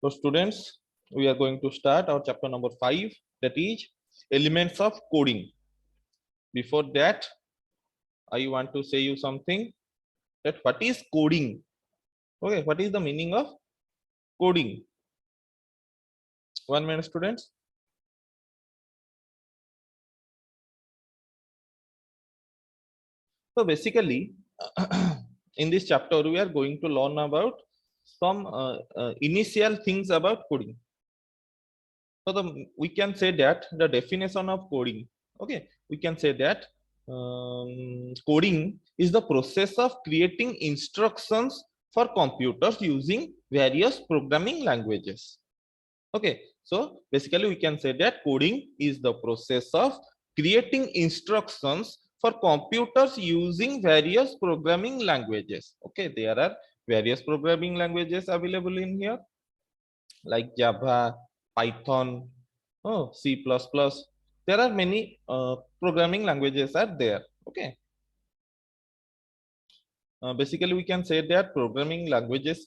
So students, we are going to start our chapter number 5, that is elements of coding. Before that, I want to say you something, that what is coding? Okay, what is the meaning of coding? 1 minute, students. So basically, in this chapter, we are going to learn about some initial things about coding. So we can say that the definition of coding, okay, we can say that coding is the process of creating instructions for computers using various programming languages. Okay, so basically we can say that coding is the process of creating instructions for computers using various programming languages. Okay, there are various programming languages available in here, like Java, Python, C++. There are many programming languages are there. Okay. Basically, we can say that programming languages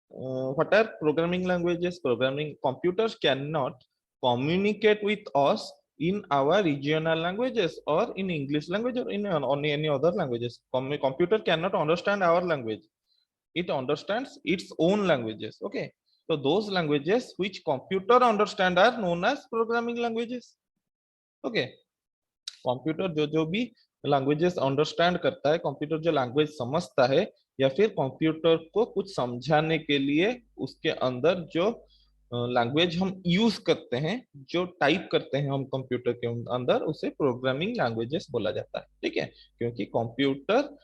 what are programming languages? Programming computers cannot communicate with us in our regional languages or in English language or in only any other languages. Computer cannot understand our language. It understands its own languages. Okay, so those languages which computer understand are known as programming languages. Okay, computer जो जो भी languages understand करता है, computer जो language समझता है या फिर कंप्यूटर को कुछ समझाने के लिए उसके अंदर जो लैंग्वेज हम यूज करते हैं, जो टाइप करते हैं हम कंप्यूटर के अंदर, उसे प्रोग्रामिंग लैंग्वेजेस बोला जाता है. ठीक है, क्योंकि कंप्यूटर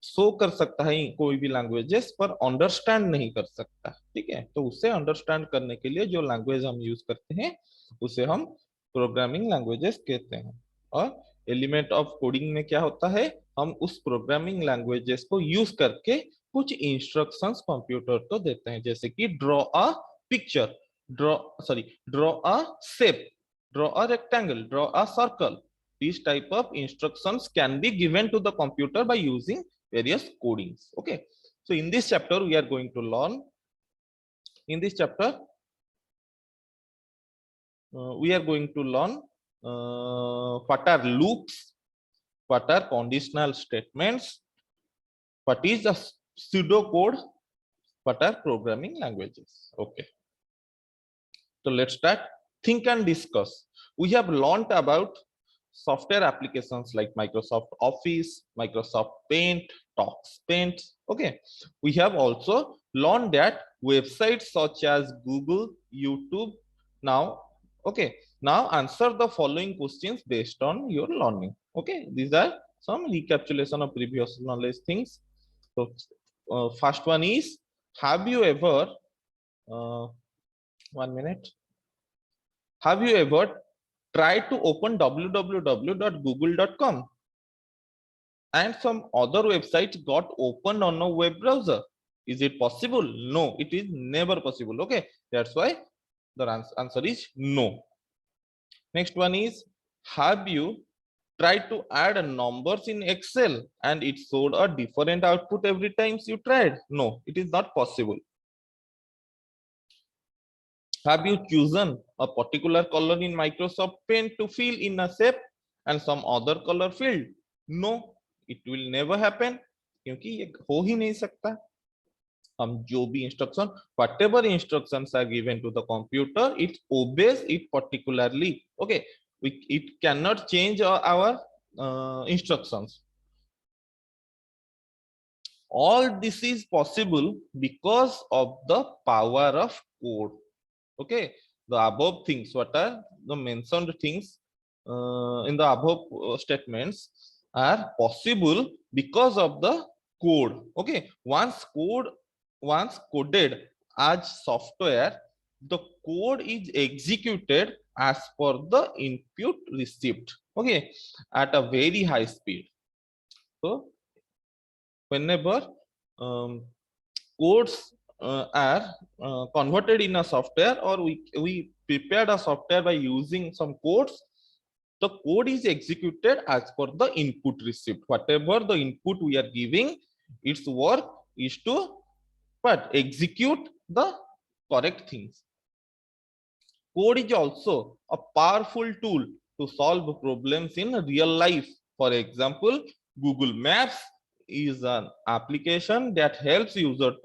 शो कर सकता है कोई भी लैंग्वेजेस पर अंडरस्टैंड नहीं कर सकता. ठीक है, तो उसे अंडरस्टैंड करने के लिए जो लैंग्वेज हम यूज करते हैं उसे हम प्रोग्रामिंग लैंग्वेजेस कहते हैं. और एलिमेंट ऑफ कोडिंग में क्या होता है, हम उस प्रोग्रामिंग लैंग्वेजेस को यूज करके कुछ इंस्ट्रक्शंस कंप्यूटर को देते हैं, जैसे कि draw a picture, draw a shape, draw a rectangle, draw a circle. These type of instructions can be given to the computer by using various codings. Okay, so in this chapter we are going to learn, in this chapter we are going to learn what are loops, what are conditional statements, what is the pseudocode, what are programming languages. Okay, so let's start. Think and discuss. We have learned about software applications like Microsoft Office, Microsoft Paint, TalkSpaint. Okay, we have also learned that websites such as Google, YouTube. Now, okay, now answer the following questions based on your learning. Okay, these are some recapitulation of previous knowledge things. So, first one is, have you ever, 1 minute, have you ever tried to open www.google.com and some other websites got opened on a web browser? Is it possible? No, it is never possible. Okay, that's why the answer is no. Next one is, have you tried to add numbers in Excel and it showed a different output every time you tried? No, it is not possible. Have you chosen a particular color in Microsoft Paint to fill in a shape and some other color filled? No, it will never happen, क्योंकि ये हो ही नहीं सकता. हम जो भी instruction, whatever instructions are given to the computer, it obeys it particularly. Okay, it cannot change our instructions. All this is possible because of the power of code. Okay, the above things, what are the mentioned things in the above statements are possible because of the code. Okay, once coded as software, the code is executed as per the input received. Okay, at a very high speed. So whenever codes are converted in a software, or we prepared a software by using some codes, the code is executed as per the input received. Whatever the input we are giving, its work is to execute the correct things. Code is also a powerful tool to solve problems in real life. For example, Google Maps is an application that helps users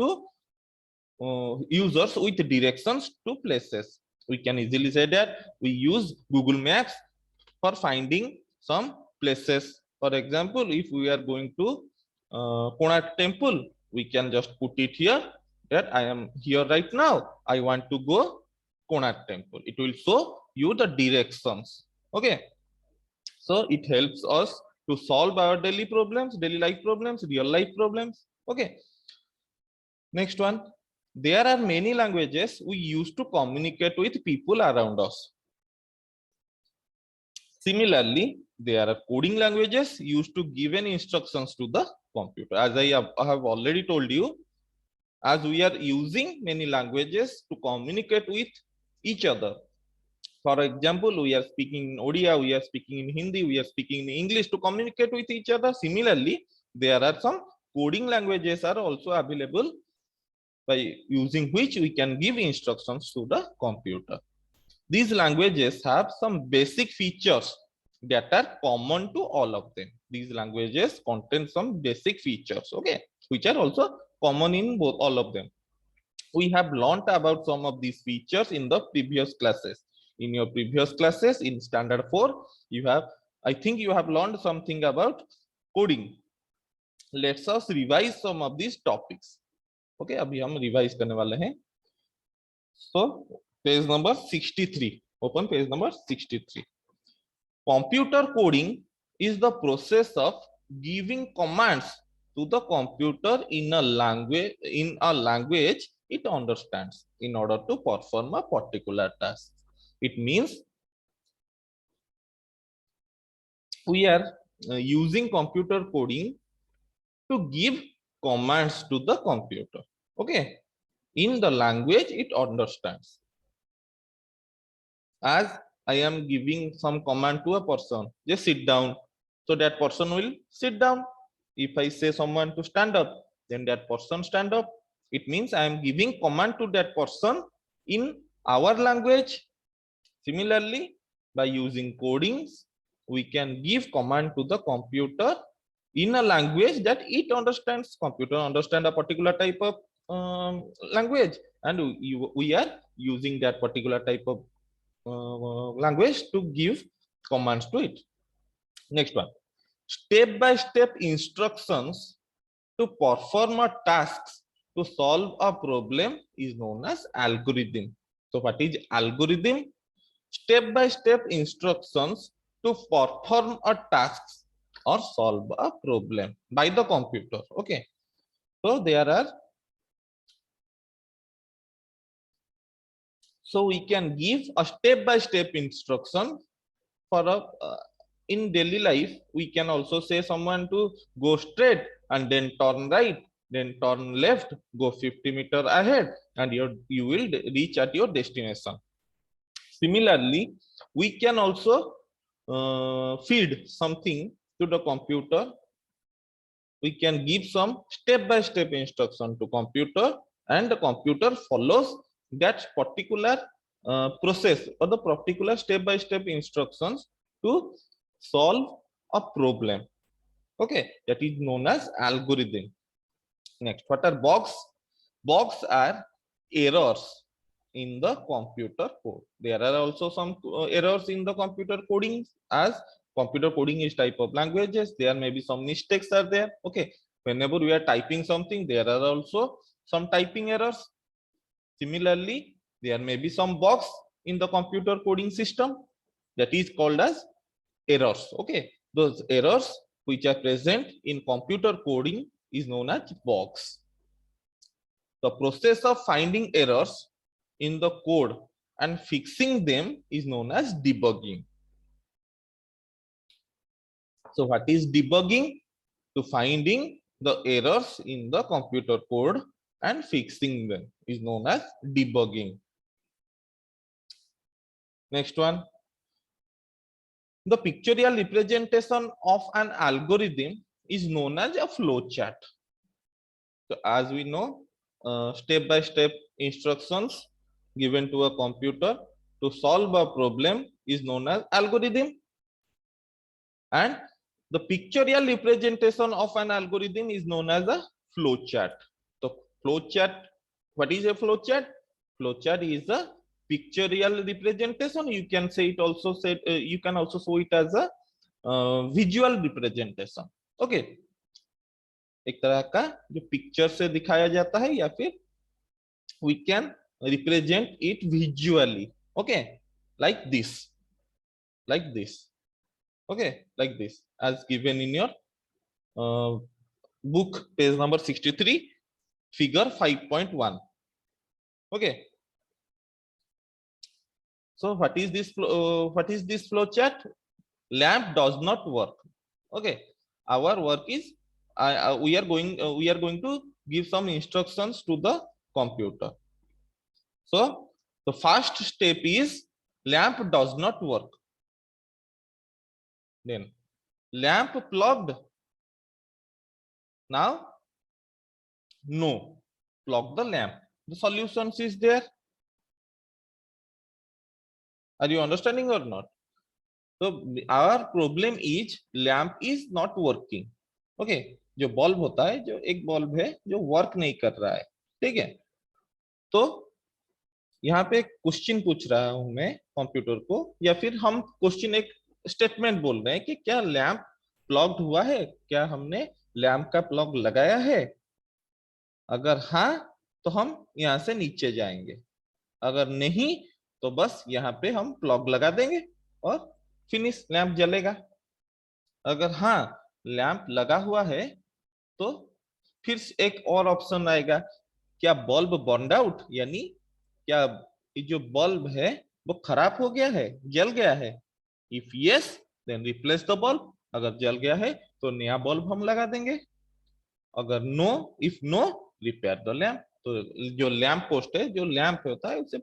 with directions to places. We can easily say that we use Google Maps for finding some places. For example, if we are going to Konark temple, we can just put it here that I am here right now. I want to go Konark temple. It will show you the directions. Okay. So it helps us to solve our daily problems, daily life problems, real life problems. Okay. Next one. There are many languages we use to communicate with people around us. Similarly, there are coding languages used to give any instructions to the computer. As I have already told you, as we are using many languages to communicate with each other. For example, we are speaking in Odia, we are speaking in Hindi, we are speaking in English to communicate with each other. Similarly, there are some coding languages are also available by using which we can give instructions to the computer. These languages have some basic features that are common to all of them. These languages contain some basic features, okay, which are also common in both all of them. We have learned about some of these features in the previous classes. In your previous classes in standard 4, you have, I think you have learned something about coding. Let's us revise some of these topics. Okay, अभी हम revise करने वाले हैं. So page number 63. Open page number 63. Computer coding is the process of giving commands to the computer in a language it understands in order to perform a particular task. It means we are using computer coding to give commands to the computer, okay, in the language it understands. As I am giving some command to a person, just sit down, so that person will sit down. If I say someone to stand up, then that person stand up. It means I am giving command to that person in our language. Similarly, by using codings, we can give command to the computer in a language that it understands. Computer understand a particular type of language, and we are using that particular type of language to give commands to it. Next one, step-by-step instructions to perform a task to solve a problem is known as algorithm. So what is algorithm? Step-by-step instructions to perform a task or solve a problem by the computer. Okay, so there are, so we can give a step-by-step instruction for a in daily life. We can also say someone to go straight and then turn right, then turn left, go 50 meters ahead, and you will reach at your destination. Similarly, we can also feed something to the computer. We can give some step-by-step instruction to computer, and the computer follows that particular process or the particular step-by-step instructions to solve a problem. Okay, that is known as algorithm. Next, what are bugs? Bugs are errors in the computer code. There are also some errors in the computer coding. As computer coding is type of languages, there may be some mistakes are there. Okay, whenever we are typing something, there are also some typing errors. Similarly, there may be some bugs in the computer coding system, that is called as errors. Okay, those errors which are present in computer coding is known as bugs. The process of finding errors in the code and fixing them is known as debugging. So what is debugging? To finding the errors in the computer code and fixing them is known as debugging. Next one, the pictorial representation of an algorithm is known as a flowchart. So as we know, step-by-step instructions given to a computer to solve a problem is known as algorithm, and the pictorial representation of an algorithm is known as a flowchart. So flowchart, what is a flowchart? Flowchart is a pictorial representation. You can say it also said, you can also show it as a visual representation. Okay, एक तरह का जो picture से दिखाया जाता है, या फिर we can represent it visually. Okay, like this, like this. Okay, like this, as given in your book, page number 63, figure 5.1. Okay. So what is this? What is this flow chart? Lamp does not work. Okay. Our work is we are going to give some instructions to the computer. So the first step is lamp does not work. Then lamp plugged. Now no, plug the lamp. The solutions is there. Are you understanding or not? So our problem is lamp is not working. Okay, जो bulb होता है, जो एक bulb है जो work नहीं कर रहा है, ठीक है। तो यहाँ पे क्वेश्चन पूछ रहा हूं मैं कंप्यूटर को, या फिर हम क्वेश्चन एक स्टेटमेंट बोल रहे हैं कि क्या लैंप प्लग्ड हुआ है, क्या हमने लैंप का प्लग लगाया है। अगर हाँ तो हम यहाँ से नीचे जाएंगे, अगर नहीं तो बस यहाँ पे हम प्लग लगा देंगे और फिनिश, लैंप जलेगा। अगर हाँ लैंप लगा हुआ है तो फिर एक और ऑप्शन आएगा, क्या बल्ब बर्न आउट, यानी क्या जो बल्ब है वो खराब हो गया है, जल गया है। If yes then replace the bulb, अगर जल गया है तो नया बल्ब हम लगा देंगे। अगर no, if no repair the lamp, तो जो लैंप पोस्ट है, जो लैंप होता है उसे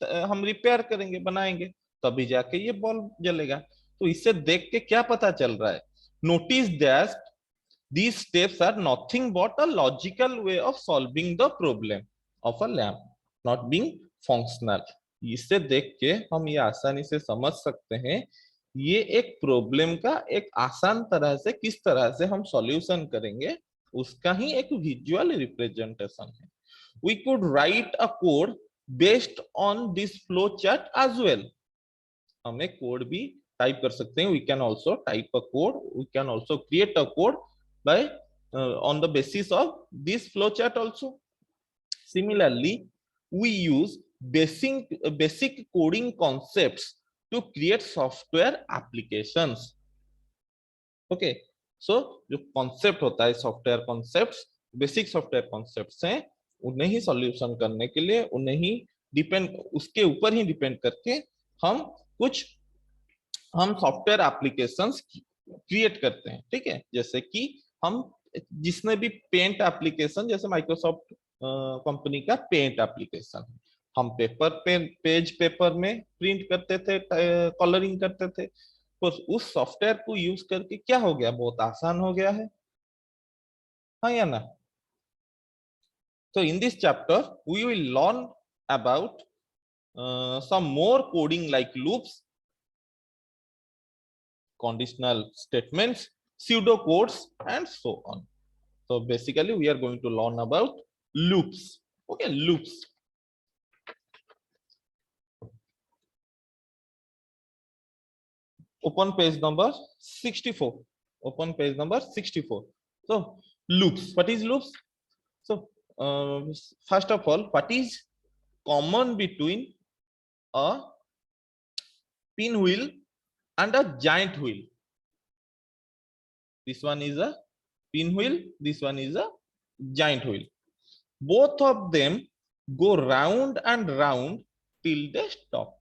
हम रिपेयर करेंगे, बनाएंगे, तभी जाके ये बल्ब जलेगा। तो इससे देख के क्या पता चल रहा है? Notice that these steps are nothing but a logical way of solving the problem of a lamp not being functional. इससे देख के हम ये आसानी से समझ सकते हैं ये एक प्रॉब्लम का एक आसान तरह से किस तरह से हम सॉल्यूशन करेंगे, उसका ही एक विजुअल रिप्रेजेंटेशन है। We could write a code based on this flow chart as well. हम एक कोड भी टाइप कर सकते हैं। We can also type a code, we can also create a code by on the basis of this flowchart also. Similarly, we use basic coding concepts to create software applications. Okay, so जो concept होता है software concepts, basic software concepts हैं, उन्हें ही solution करने के लिए, उन्हें ही depend, उसके ऊपर ही डिपेंड करके हम सॉफ्टवेयर एप्लीकेशंस क्रिएट करते हैं। ठीक है, जैसे कि हम जिसने भी पेंट एप्लीकेशन, जैसे माइक्रोसॉफ्ट कंपनी का पेंट एप्लीकेशन, हम पेज पेपर में प्रिंट करते थे, कलरिंग करते थे, तो उस सॉफ्टवेयर को यूज करके क्या हो गया, बहुत आसान हो गया है, हाँ या ना। So in this chapter we will learn about some more coding like loops, conditional statements, pseudocodes, and so on. So basically we are going to learn about loops. Okay, loops. Open page number 64. Open page number 64. So loops, what is loops? So first of all, what is common between a pinwheel and a giant wheel? This one is a pinwheel, this one is a giant wheel. Both of them go round and round till they stop.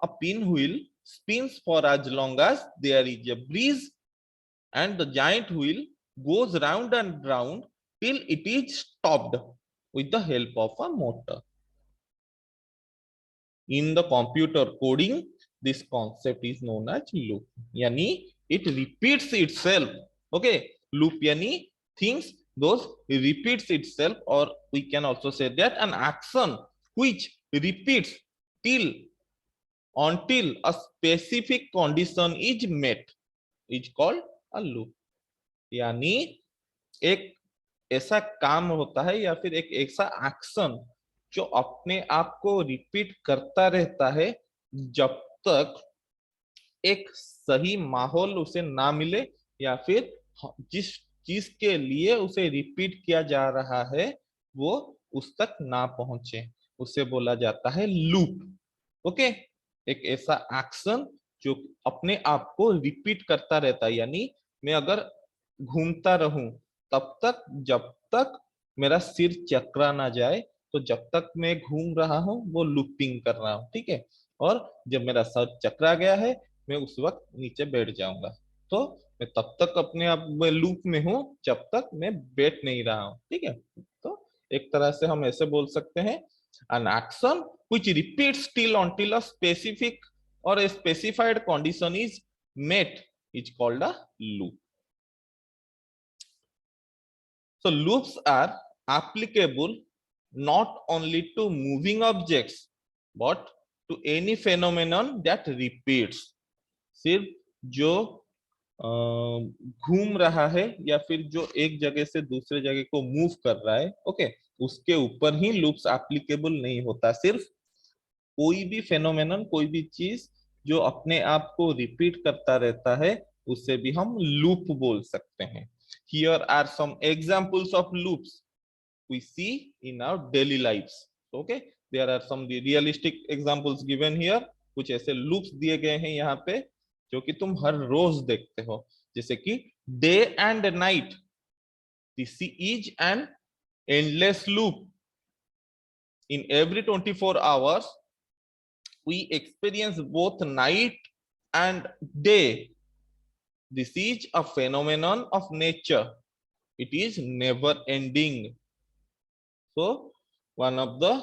A pinwheel spins for as long as there is a breeze, and the giant wheel goes round and round till it is stopped with the help of a motor. In the computer coding, this concept is known as loop. Yani it repeats itself. Okay, loop yani things those repeats itself, or we can also say that an action which repeats till until a specific condition is met is called a loop. यानी एक ऐसा काम होता है या फिर एक ऐसा एक्शन जो अपने आप को रिपीट करता रहता है जब तक एक सही माहौल उसे ना मिले या फिर जिस चीज के लिए उसे रिपीट किया जा रहा है वो उस तक ना पहुंचे, उसे बोला जाता है लूप। ओके, एक ऐसा एक्शन जो अपने आप को रिपीट करता रहता है, यानी मैं अगर घूमता रहूं तब तक जब तक मेरा सिर चकरा ना जाए, तो जब तक मैं घूम रहा हूं वो लूपिंग कर रहा हूं, ठीक है। और जब मेरा सर चकरा गया है मैं उस वक्त नीचे बैठ जाऊंगा, तो मैं तब तक अपने आप में लूप में हूं जब तक मैं बैठ नहीं रहा हूं, ठीक है। तो एक तरह से हम ऐसे बोल सकते हैं, an action which repeats till until a specific or a specified condition is met is called a loop. So loops are applicable not only to moving objects but to any phenomenon that repeats. सिर्फ जो घूम रहा है या फिर जो एक जगह से दूसरे जगह को मूव कर रहा है, ओके, उसके ऊपर ही लूप्स एप्लीकेबल नहीं होता। सिर्फ कोई भी फेनोमेनन, कोई भी चीज जो अपने आप को रिपीट करता रहता है उसे भी हम लूप बोल सकते हैं। Here are some examples of loops we see in our daily lives. Okay, there are some realistic examples given here. कुछ ऐसे loops दिए गए हैं यहाँ पे जो कि तुम हर रोज देखते हो, जैसे कि day and night, this is an endless loop. In every 24 hours we experience both night and day. This is a phenomenon of nature, it is never ending. So one of the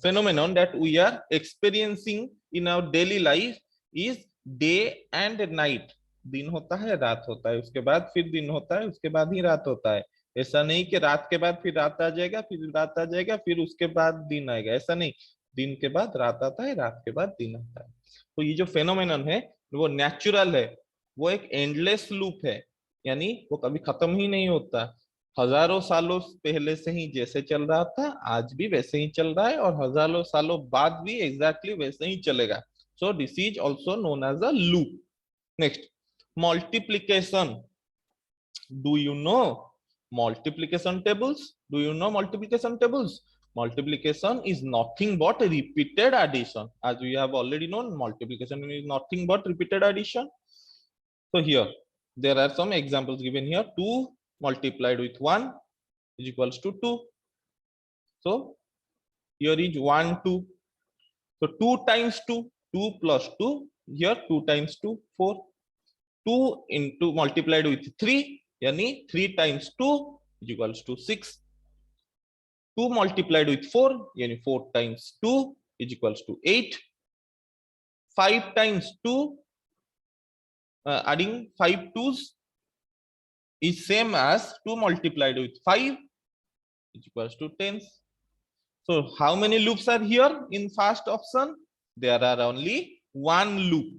phenomenon that we are experiencing in our daily life is day and night. दिन होता है, रात होता है, उसके बाद फिर दिन होता है, उसके बाद ही रात होता है। ऐसा नहीं कि रात के बाद फिर रात आ जाएगा, फिर रात आ जाएगा, फिर उसके बाद दिन आएगा, ऐसा नहीं। दिन के बाद रात आता है, रात के बाद दिन आता है। तो ये जो फेनोमेनन है वो नेचुरल है, वो एक एंडलेस लूप है, यानी वो कभी खत्म ही नहीं होता। हजारों सालों पहले से ही जैसे चल रहा था आज भी वैसे ही चल रहा है, और हजारों सालों बाद भी एग्जैक्टली वैसे ही चलेगा। So this is also known as a loop. Next, multiplication. Do you know multiplication tables? Do you know multiplication tables? Multiplication is nothing but repeated addition. As we have already known, multiplication is nothing but repeated addition. So here there are some examples given here. 2 multiplied with 1 is equals to 2. So here is 1 2. So 2 times 2, 2 plus 2, here 2 times 2 4. 2 into multiplied with 3, yani 3 times 2 is equals to 6. 2 multiplied with 4, yani 4 times 2 is equals to 8. 5 times 2, adding 5 twos is same as 2 multiplied with 5 is equals to 10. So how many loops are here in first option? There are only one loop.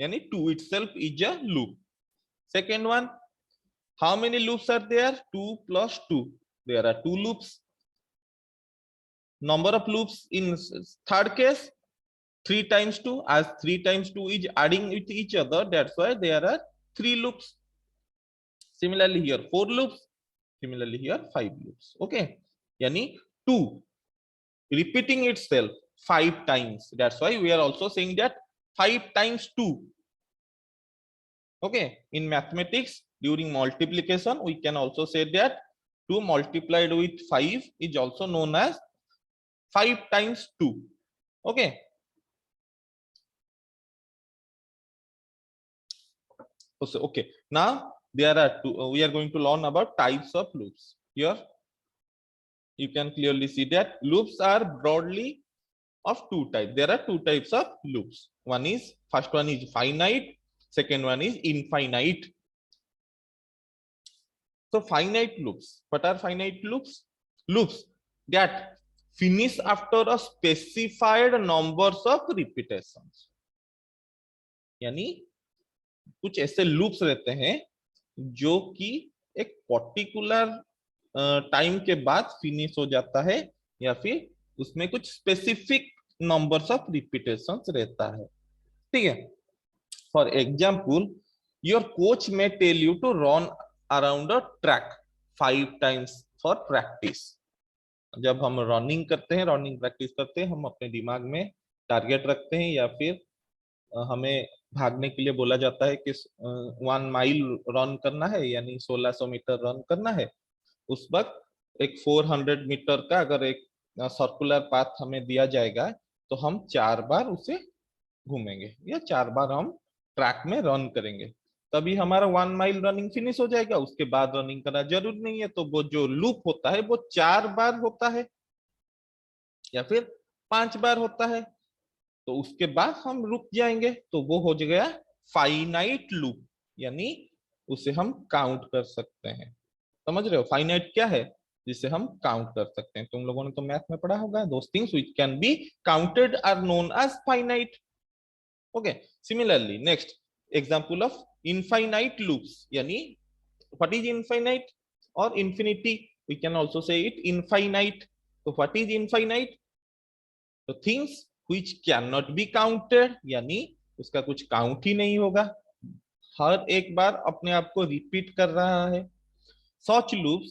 Yani 2 itself is a loop. Second one, how many loops are there? 2 plus 2. There are 2 loops. Number of loops in third case, 3 times 2, as 3 times 2 is adding with each other, that's why there are 3 loops. Similarly here 4 loops, similarly here 5 loops. Okay, yani 2 repeating itself 5 times, that's why we are also saying that 5 times 2. Okay, in mathematics during multiplication we can also say that 2 multiplied with 5 is also known as 5 times 2. Okay, okay, now there are two, we are going to learn about types of loops. Here you can clearly see that loops are broadly of 2 types. There are 2 types of loops. First one is finite, second one is infinite. So finite loops, what are finite loops? Loops that finish after a specified numbers of repetitions। यानी कुछ ऐसे loops रहते हैं जो कि एक particular time के बाद फिनिश हो जाता है, या फिर उसमें कुछ स्पेसिफिक नंबर्स ऑफ रिपीटेशंस रहता है। ठीक है, for example your coach may tell you to run around a track 5 times for practice. जब हम रनिंग करते हैं, रनिंग प्रैक्टिस करते हैं, हम अपने दिमाग में टारगेट रखते हैं, या फिर हमें भागने के लिए बोला जाता है कि 1 माइल रन करना है, यानी 1600 मीटर रन करना है। उस वक्त एक 400 मीटर का अगर एक सर्कुलर पाथ हमें दिया जाएगा, तो हम 4 बार उसे घूमेंगे या 4 बार हम ट्रैक में रन करेंगे, तभी हमारा 1 माइल रनिंग फिनिश हो जाएगा। उसके बाद रनिंग करना जरूरी नहीं है। तो वो जो लूप होता है वो 4 बार होता है या फिर 5 बार होता है, तो उसके बाद हम रुक जाएंगे, तो वो हो गया फाइनाइट लूप, यानी उसे हम काउंट कर सकते हैं। समझ रहे हो फाइनाइट क्या है, जिसे हम काउंट कर सकते हैं। तुम लोगों ने तो मैथ में पढ़ा होगा, those things which can be counted are known as finite. Okay, similarly next example of infinite loops, यानी व्हाट इज इनफाइनाइट और infinity, we can also say it infinite. तो व्हाट इज इनफाइनाइट? तो things which can not be counted, यानी उसका कुछ count ही नहीं होगा, हर एक बार अपने आप को रिपीट कर रहा है। Such loops,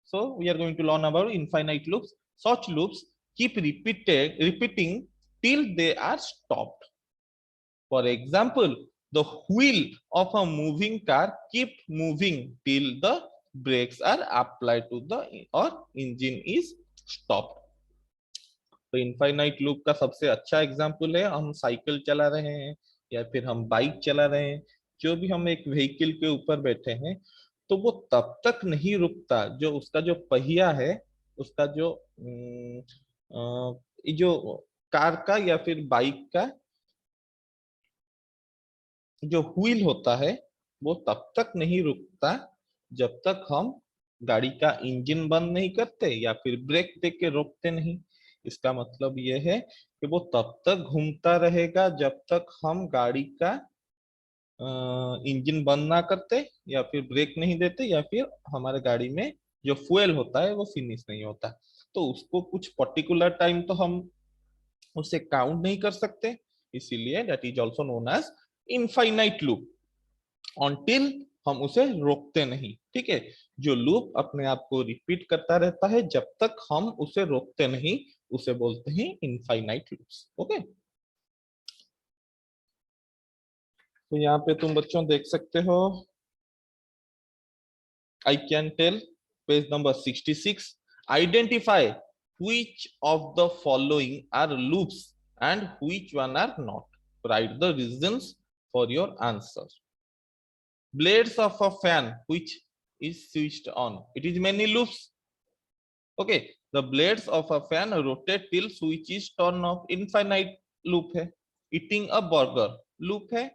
so we are going to learn about infinite loops. Such loops keep repeating till they are stopped. For example, the wheel of a moving car keep moving till the brakes are applied to the or engine is stopped. तो infinite loop का सबसे अच्छा example है, हम cycle चला रहे हैं या फिर हम बाइक चला रहे हैं, जो भी हम एक व्हीकल के ऊपर बैठे हैं, तो वो तब तक नहीं रुकता, जो उसका जो पहिया है, उसका जो जो कार का या फिर बाइक का जो व्हील होता है, वो तब तक नहीं रुकता जब तक हम गाड़ी का इंजन बंद नहीं करते या फिर ब्रेक दे के रोकते नहीं। इसका मतलब यह है कि वो तब तक घूमता रहेगा जब तक हम गाड़ी का इंजन बंद ना करते या फिर ब्रेक नहीं देते, या फिर हमारे गाड़ी में जो फ्यूल होता है वो फिनिश नहीं होता। तो उसको कुछ पर्टिकुलर टाइम तो हम उसे काउंट नहीं कर सकते, इसीलिए that is also known as infinite loop until हम उसे रोकते नहीं। ठीक है, जो लूप अपने आप को रिपीट करता रहता है जब तक हम उसे रोकते नहीं, उसे बोलते हैं इनफाइनाइट लूप्स। ओके, तो यहाँ पे तुम बच्चों देख सकते हो, I can tell, page number 66, identify which of the following are loops and which one are not. Write the reasons for your answer. Blades of a fan which is switched on, it is many loops. Okay, the blades of a fan rotate till switch is turned off, infinite loop है. Eating a burger, loop है,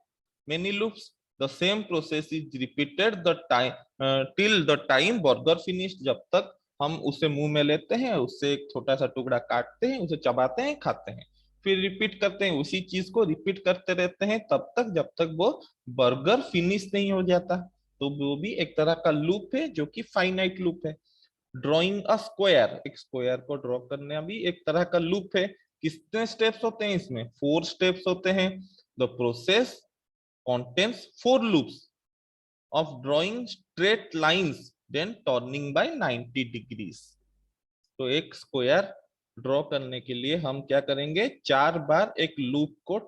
many loops. The same process is repeated the time till the time burger finished, जब तक हम उसे मुंह में लेते हैं, उससे एक छोटा सा टुकड़ा काटते हैं, उसे चबाते हैं, खाते हैं, फिर रिपीट करते हैं, उसी चीज को रिपीट करते रहते हैं तब तक जब तक वो बर्गर फिनिश नहीं हो जाता। तो वो भी एक तरह का लूप है जो कि फाइनाइट लूप है। ड्रॉइंग अ स्क्वायर, एक स्क्वायर को ड्रॉ करना भी एक तरह का लूप है। कितने स्टेप्स होते हैं इसमें? 4 स्टेप्स होते हैं। The process contains 4 loops of drawing straight lines then turning by 90 degrees। तो एक स्क्वायर ड्रॉ करने के लिए हम क्या करेंगे, 4 बार एक लूप को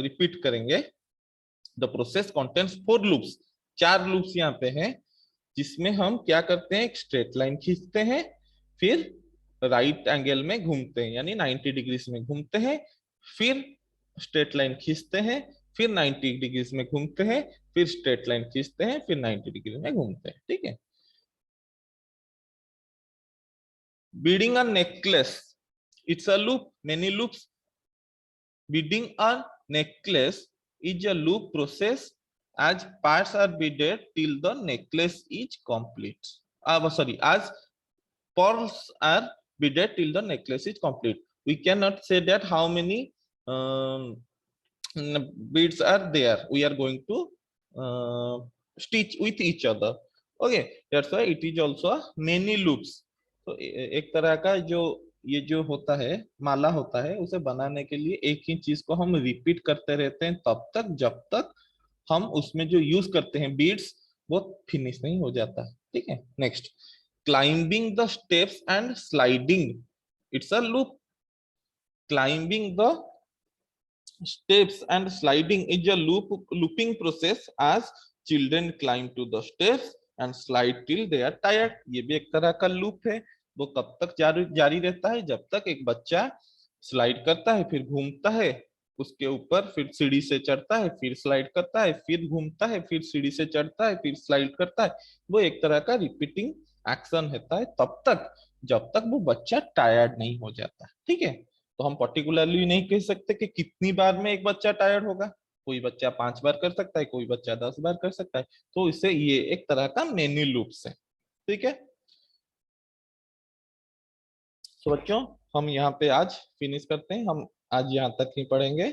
रिपीट करेंगे। The process contains 4 loops, 4 loops यहाँ पे हैं, जिसमें हम क्या करते हैं, एक स्ट्रेट लाइन खींचते हैं, फिर राइट एंगल में घूमते हैं, यानी 90 डिग्री में घूमते हैं, फिर स्ट्रेट लाइन खींचते हैं, फिर 90 डिग्री में घूमते हैं, फिर स्ट्रेट लाइन खींचते हैं, फिर 90 डिग्री में घूमते हैं। ठीक है, beading a necklace, it's a loop, many loops. Beading a necklace is a loop process as parts are beaded till the necklace is complete. Sorry, as pearls are be there till the necklace is complete. We cannot say that how many beads are there we are going to stitch with each other. Okay, that's why it is also a many loops. तो एक तरह का जो ये जो होता है माला होता है, उसे बनाने के लिए एक ही चीज को हम रिपीट करते रहते हैं तब तक जब तक हम उसमें जो यूज करते हैं बीड्स वो फिनिश नहीं हो जाता है। ठीक है, next, climbing the steps and sliding, it's a loop. Climbing the steps and sliding is a looping process as children climb to the steps and slide till they are tired। ये भी एक तरह का लूप है, वो कब तक जारी जारी रहता है, जब तक एक बच्चा स्लाइड करता है फिर घूमता है उसके ऊपर, फिर सीढ़ी से चढ़ता है फिर स्लाइड करता है फिर घूमता है फिर सीढ़ी से चढ़ता है फिर स्लाइड करता है। वो एक तरह का रिपीटिंग एक्शन होता है तब तक जब तक वो बच्चा टायर्ड नहीं हो जाता। ठीक है, तो हम पर्टिकुलरली नहीं कह सकते कि कितनी बार में एक बच्चा टायर्ड होगा। कोई बच्चा 5 बार कर सकता है, कोई बच्चा 10 बार कर सकता है। तो इससे ये एक तरह का मेनी लूप्स है। ठीक है, तो बच्चों हम यहाँ पे आज फिनिश करते हैं, हम आज यहाँ तक ही पढ़ेंगे।